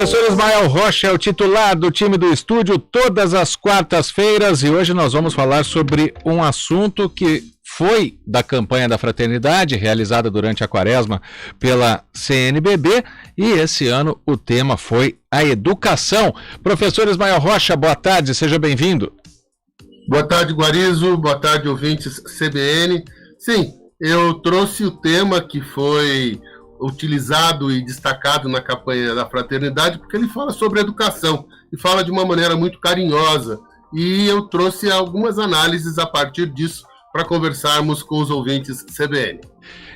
Professor Ismael Rocha é o titular do time do estúdio todas as quartas-feiras e hoje nós vamos falar sobre um assunto que foi da campanha da fraternidade realizada durante a quaresma pela CNBB e esse ano o tema foi a educação. Professor Ismael Rocha, boa tarde, seja bem-vindo. Boa tarde, Guarizo, boa tarde, ouvintes CBN. Sim, eu trouxe o tema que foi utilizado e destacado na campanha da fraternidade, porque ele fala sobre educação e fala de uma maneira muito carinhosa. E eu trouxe algumas análises a partir disso para conversarmos com os ouvintes CBN.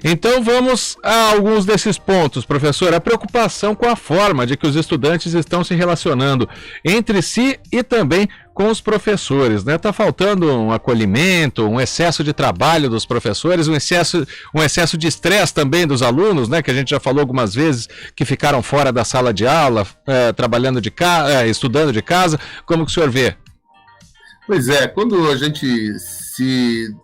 Então vamos a alguns desses pontos, professor. A preocupação com a forma de que os estudantes estão se relacionando entre si e também com os professores, né? Tá faltando um acolhimento, um excesso de trabalho dos professores, um excesso de estresse também dos alunos, né? Que a gente já falou algumas vezes que ficaram fora da sala de aula, trabalhando de casa, estudando de casa. Como que o senhor vê? Pois é, quando a gente se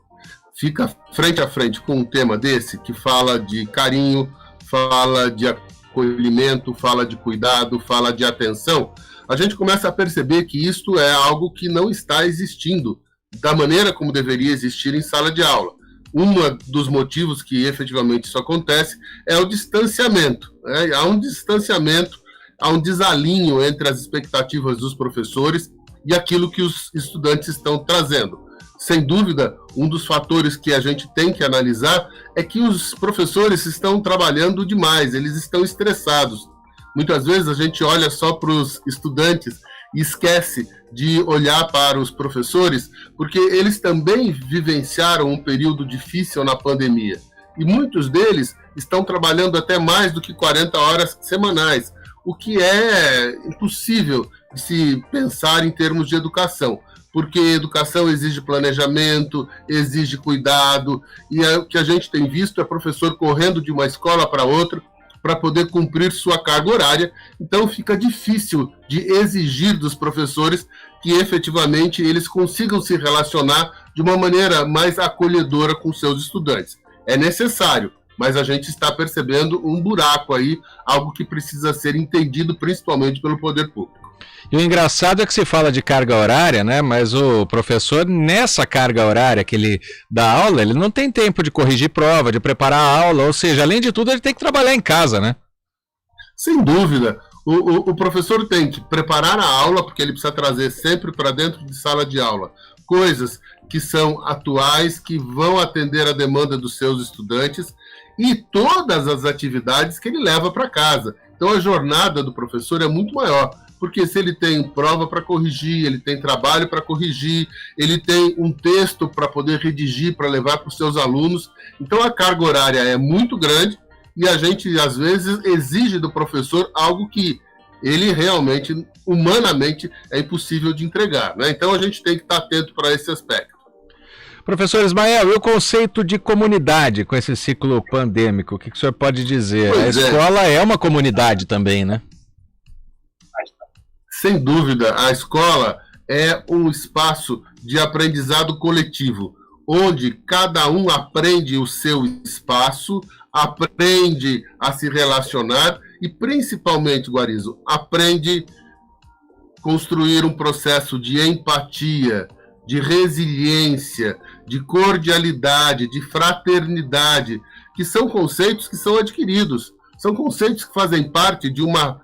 fica frente a frente com um tema desse, que fala de carinho, fala de acolhimento, fala de cuidado, fala de atenção, a gente começa a perceber que isto é algo que não está existindo da maneira como deveria existir em sala de aula. Um dos motivos que efetivamente isso acontece é o distanciamento, né? Há um distanciamento, há um desalinho entre as expectativas dos professores e aquilo que os estudantes estão trazendo. Sem dúvida, um dos fatores que a gente tem que analisar é que os professores estão trabalhando demais, eles estão estressados. Muitas vezes a gente olha só para os estudantes e esquece de olhar para os professores, porque eles também vivenciaram um período difícil na pandemia. E muitos deles estão trabalhando até mais do que 40 horas semanais, o que é impossível de se pensar em termos de educação. Porque educação exige planejamento, exige cuidado, e o que a gente tem visto é professor correndo de uma escola para outra para poder cumprir sua carga horária, então fica difícil de exigir dos professores que efetivamente eles consigam se relacionar de uma maneira mais acolhedora com seus estudantes. É necessário, mas a gente está percebendo um buraco aí, algo que precisa ser entendido principalmente pelo poder público. E o engraçado é que se fala de carga horária, né? Mas o professor, nessa carga horária que ele dá aula, ele não tem tempo de corrigir prova, de preparar a aula, ou seja, além de tudo, ele tem que trabalhar em casa, né? Sem dúvida. O professor tem que preparar a aula, porque ele precisa trazer sempre para dentro de sala de aula coisas que são atuais, que vão atender a demanda dos seus estudantes e todas as atividades que ele leva para casa. Então a jornada do professor é muito maior. Porque se ele tem prova para corrigir, ele tem trabalho para corrigir, ele tem um texto para poder redigir, para levar para os seus alunos. Então a carga horária é muito grande e a gente, às vezes, exige do professor algo que ele realmente, humanamente, é impossível de entregar, né? Então a gente tem que estar atento para esse aspecto. Professor Ismael, e o conceito de comunidade com esse ciclo pandêmico? O que o senhor pode dizer? A escola é uma comunidade também, né? Sem dúvida, a escola é um espaço de aprendizado coletivo, onde cada um aprende o seu espaço, aprende a se relacionar e, principalmente, Guarizo, aprende a construir um processo de empatia, de resiliência, de cordialidade, de fraternidade, que são conceitos que são adquiridos, são conceitos que fazem parte de uma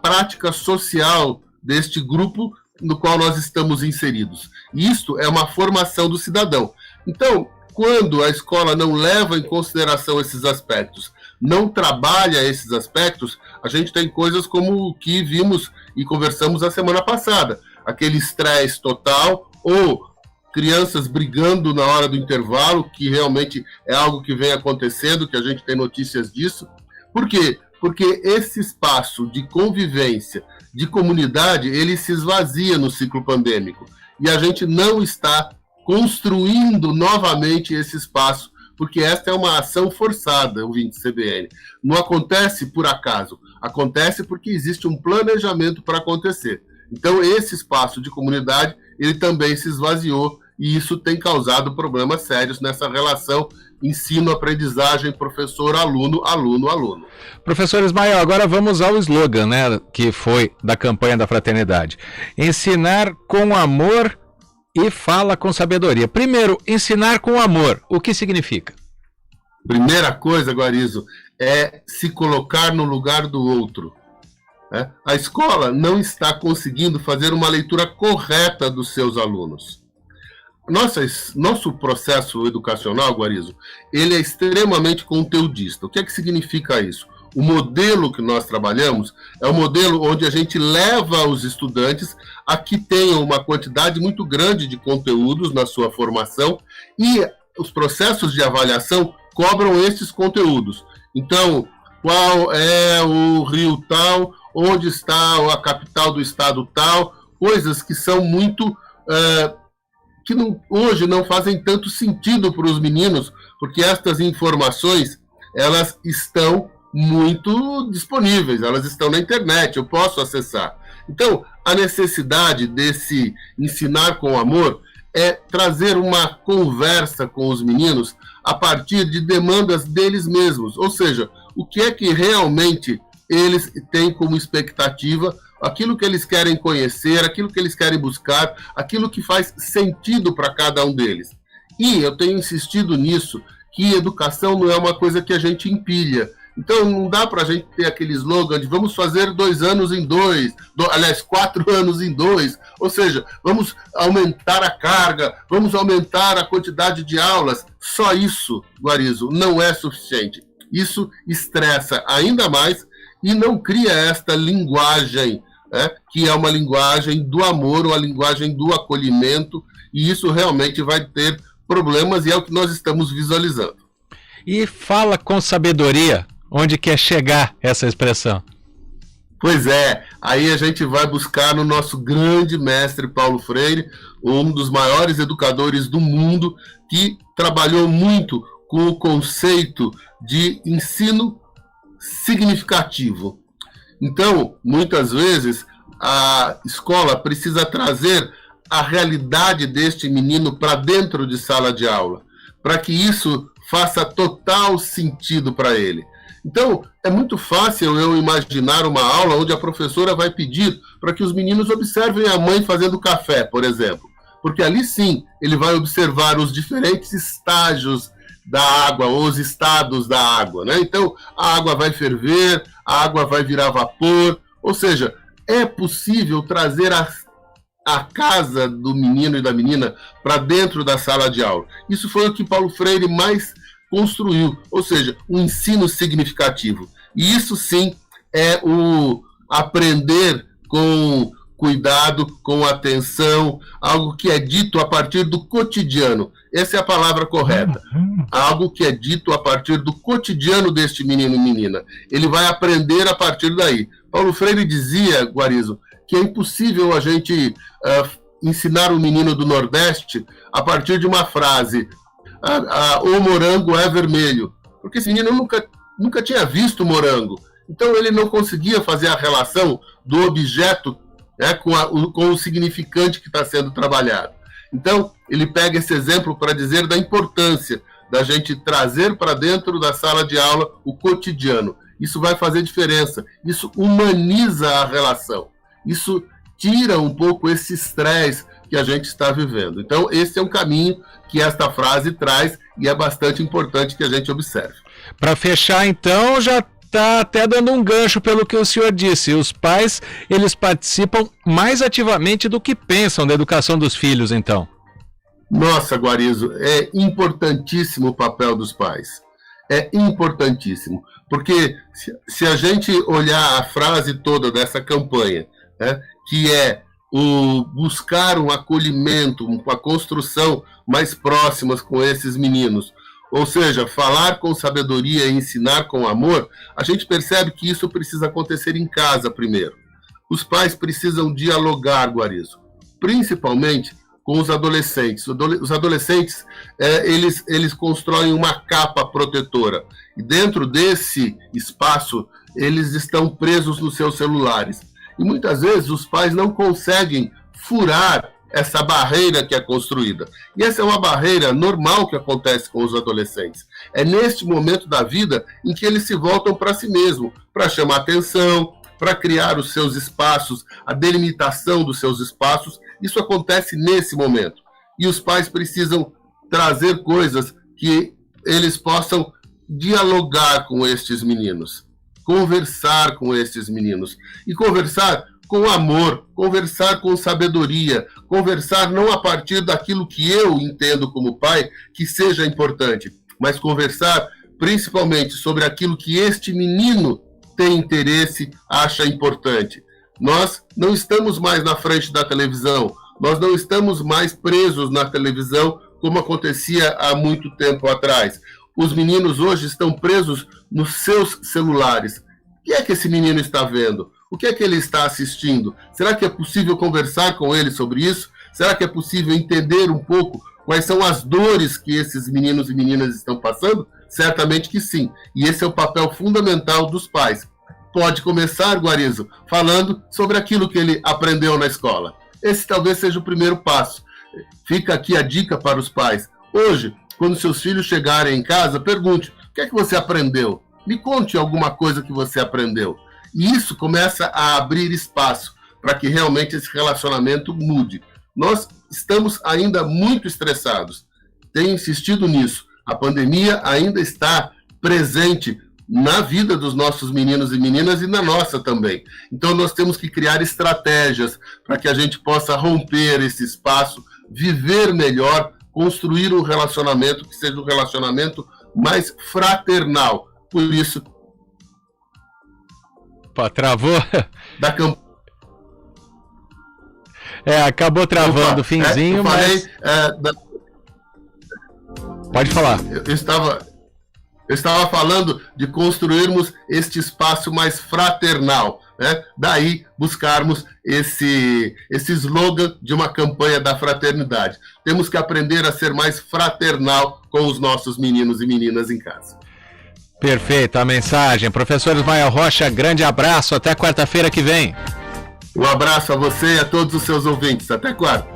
prática social deste grupo no qual nós estamos inseridos. Isto é uma formação do cidadão. Então, quando a escola não leva em consideração esses aspectos, não trabalha esses aspectos, a gente tem coisas como o que vimos e conversamos a semana passada, aquele estresse total ou crianças brigando na hora do intervalo, que realmente é algo que vem acontecendo, que a gente tem notícias disso. Por quê? Porque esse espaço de convivência, de comunidade, ele se esvazia no ciclo pandêmico. E a gente não está construindo novamente esse espaço, porque esta é uma ação forçada, ouvinte CBN. Não acontece por acaso, acontece porque existe um planejamento para acontecer. Então, esse espaço de comunidade, ele também se esvaziou, e isso tem causado problemas sérios nessa relação ensino-aprendizagem, professor-aluno, aluno-aluno. Professor Ismael, agora vamos ao slogan, né, que foi da campanha da Fraternidade. Ensinar com amor e fala com sabedoria. Primeiro, ensinar com amor. O que significa? Primeira coisa, Guarizo, é se colocar no lugar do outro. A escola não está conseguindo fazer uma leitura correta dos seus alunos. Nosso processo educacional, Guarizo, ele é extremamente conteudista. O que é que significa isso? O modelo que nós trabalhamos é um modelo onde a gente leva os estudantes a que tenham uma quantidade muito grande de conteúdos na sua formação e os processos de avaliação cobram esses conteúdos. Então, qual é o rio tal, onde está a capital do estado tal, coisas que são muito... que hoje não fazem tanto sentido para os meninos, porque estas informações, elas estão muito disponíveis, elas estão na internet, eu posso acessar. Então, a necessidade desse ensinar com amor é trazer uma conversa com os meninos a partir de demandas deles mesmos, ou seja, o que é que realmente eles têm como expectativa, aquilo que eles querem conhecer, aquilo que eles querem buscar, aquilo que faz sentido para cada um deles. E eu tenho insistido nisso, que educação não é uma coisa que a gente empilha. Então não dá para a gente ter aquele slogan de vamos fazer 2 anos em 2, aliás, 4 anos em 2, ou seja, vamos aumentar a carga, vamos aumentar a quantidade de aulas. Só isso, Guarizo, não é suficiente. Isso estressa ainda mais e não cria esta linguagem, que é uma linguagem do amor, uma linguagem do acolhimento, e isso realmente vai ter problemas e é o que nós estamos visualizando. E fala com sabedoria, onde quer chegar essa expressão? Pois é, aí a gente vai buscar no nosso grande mestre Paulo Freire, um dos maiores educadores do mundo, que trabalhou muito com o conceito de ensino significativo. Então, muitas vezes, a escola precisa trazer a realidade deste menino para dentro de sala de aula, para que isso faça total sentido para ele. Então, é muito fácil eu imaginar uma aula onde a professora vai pedir para que os meninos observem a mãe fazendo café, por exemplo, porque ali sim ele vai observar os diferentes estágios da água, ou os estados da água, né? Então, a água vai ferver, a água vai virar vapor, ou seja, é possível trazer a casa do menino e da menina para dentro da sala de aula. Isso foi o que Paulo Freire mais construiu, ou seja, um ensino significativo. E isso sim é o aprender com cuidado, com atenção, algo que é dito a partir do cotidiano. Essa é a palavra correta. Algo que é dito a partir do cotidiano deste menino e menina. Ele vai aprender a partir daí. Paulo Freire dizia, Guarizo, que é impossível a gente ensinar o menino do Nordeste a partir de uma frase: o morango é vermelho. Porque esse menino nunca tinha visto morango. Então ele não conseguia fazer a relação do objeto, né, com o significante que está sendo trabalhado. Então, ele pega esse exemplo para dizer da importância da gente trazer para dentro da sala de aula o cotidiano. Isso vai fazer diferença. Isso humaniza a relação. Isso tira um pouco esse estresse que a gente está vivendo. Então, esse é um caminho que esta frase traz e é bastante importante que a gente observe. Para fechar, então, já está até dando um gancho pelo que o senhor disse. Os pais, eles participam mais ativamente do que pensam da educação dos filhos, então. Nossa, Guarizo, é importantíssimo o papel dos pais. É importantíssimo. Porque se a gente olhar a frase toda dessa campanha, né, que é o buscar um acolhimento, uma construção mais próximas com esses meninos, ou seja, falar com sabedoria e ensinar com amor, a gente percebe que isso precisa acontecer em casa primeiro. Os pais precisam dialogar, Guarizo, principalmente com os adolescentes. Os adolescentes, eles constroem uma capa protetora. E dentro desse espaço, eles estão presos nos seus celulares. E muitas vezes os pais não conseguem furar essa barreira que é construída. E essa é uma barreira normal que acontece com os adolescentes. É neste momento da vida em que eles se voltam para si mesmo, para chamar atenção, para criar os seus espaços, a delimitação dos seus espaços. Isso acontece nesse momento. E os pais precisam trazer coisas que eles possam dialogar com estes meninos, conversar com estes meninos. E conversar com amor, conversar com sabedoria, conversar não a partir daquilo que eu entendo como pai que seja importante, mas conversar principalmente sobre aquilo que este menino tem interesse, acha importante. Nós não estamos mais na frente da televisão, nós não estamos mais presos na televisão como acontecia há muito tempo atrás. Os meninos hoje estão presos nos seus celulares. O que é que esse menino está vendo? O que é que ele está assistindo? Será que é possível conversar com ele sobre isso? Será que é possível entender um pouco quais são as dores que esses meninos e meninas estão passando? Certamente que sim. E esse é o papel fundamental dos pais. Pode começar, Guarizo, falando sobre aquilo que ele aprendeu na escola. Esse talvez seja o primeiro passo. Fica aqui a dica para os pais. Hoje, quando seus filhos chegarem em casa, pergunte: o que é que você aprendeu? Me conte alguma coisa que você aprendeu. E isso começa a abrir espaço para que realmente esse relacionamento mude. Nós estamos ainda muito estressados. Tenho insistido nisso. A pandemia ainda está presente na vida dos nossos meninos e meninas e na nossa também. Então nós temos que criar estratégias para que a gente possa romper esse espaço, viver melhor, construir um relacionamento que seja um relacionamento mais fraternal. Por isso... Opa, travou? Da campanha. Acabou travando o finzinho, mas... Pode falar. Eu estava falando de construirmos este espaço mais fraternal, né? Daí buscarmos esse slogan de uma campanha da fraternidade. Temos que aprender a ser mais fraternal com os nossos meninos e meninas em casa. Perfeito, a mensagem. Professor Ismael Rocha, grande abraço, até quarta-feira que vem. Um abraço a você e a todos os seus ouvintes. Até quarta.